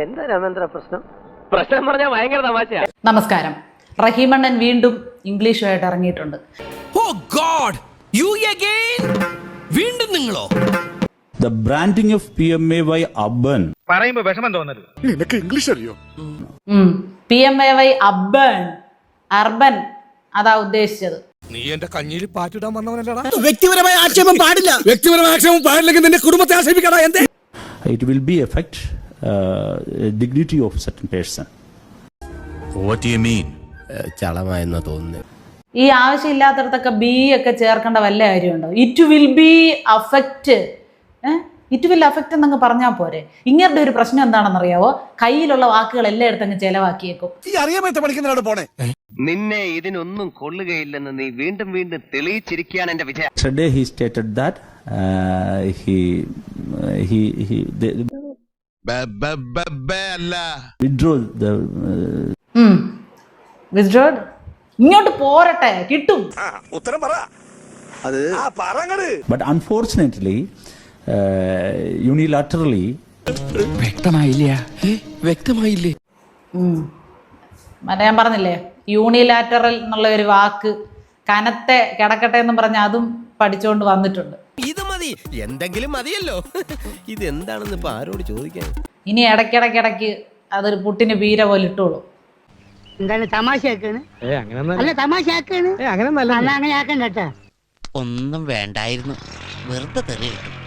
എന്താ രാമേന്ദ്ര പ്രശ്നം പറഞ്ഞാൽ ഭയങ്കര തമാശയാ. നമസ്കാരം. റഹീമണ്ണൻ വീണ്ടും ഇംഗ്ലീഷുമായിട്ട് ഇറങ്ങിയിട്ടുണ്ട്. ഓ ഗോഡ്, യു അഗൈൻ? വീണ്ടും നിങ്ങളോ? The branding of PMAY urban. പറയുമ്പോ വിഷമം തോന്നരുത്. നിനക്ക് ഇംഗ്ലീഷ് അറിയോ? PMAY അർബൻ അതാ ഉദ്ദേശിച്ചത്. നീ എന്റെ കഞ്ഞിയിൽ പാറ്റിടാൻ വന്നവനല്ലടാ. വ്യക്തിപരമായ ആക്ഷേപം പാടില്ല. വ്യക്തിപരമായ ആക്ഷേപം പാടില്ലെങ്കിൽ നിന്റെ കുടുംബത്തെ ആക്ഷേപിക്കടാ. എന്തേ? It will be affect dignity of certain person. What do you mean? ചളമായെന്നാ തോന്നുന്നത്. ഈ ആവശ്യമില്ലാത്തടത്തൊക്കെ ബി ഒക്കെ ചേർക്കേണ്ട വല്ല കാര്യമുണ്ടോ? It will be affect. It will affect എന്നങ്ങ് പറഞ്ഞാൽ പോരെ. ഇങ്ങനത്തെ ഒരു പ്രശ്നം എന്താണെന്നറിയാവോ? കയ്യിലുള്ള വാക്കുകൾ എല്ലായിടത്തും അങ്ങ് ചെലവാക്കിയേക്കും. നിന്നെ ഇതിനൊന്നും കൊള്ളുകയില്ലെന്ന് നീ വീണ്ടും വീണ്ടും തെളിയിച്ചിരിക്കുകയാണ് എന്റെ വിജയം. Yesterday he stated that withdraw the withdrawed. ഇങ്ങോട്ട് പോരട്ടെ, കിട്ടും. ഉത്തരം പറ. അത് but unfortunately unilaterally വ്യക്തമായില്ലേ? ഞാൻ പറഞ്ഞില്ലേ, യൂണിലാറ്ററൽ എന്നുള്ള ഒരു വാക്ക് കനത്തെ കിടക്കട്ടെ എന്ന് പറഞ്ഞ അതും പഠിച്ചുകൊണ്ട് വന്നിട്ടുണ്ട്. ഇത് മതി, എന്തെങ്കിലും മതിയല്ലോ. ഇതെന്താണെന്ന് ഇപ്പൊ ആരോട് ചോദിക്കാൻ? ഇനി ഇടയ്ക്കിടയ്ക്ക് അതൊരു പുട്ടിന് പീര പോലെ ഇട്ടോളൂ. എന്താണ് തമാശയാക്കാണ്? അല്ല തമാശയാക്കാണ്. അങ്ങനെ ആക്കണ്ട. ഒന്നും വേണ്ടായിരുന്നു, വെറുതെ തെറി കിട്ടും.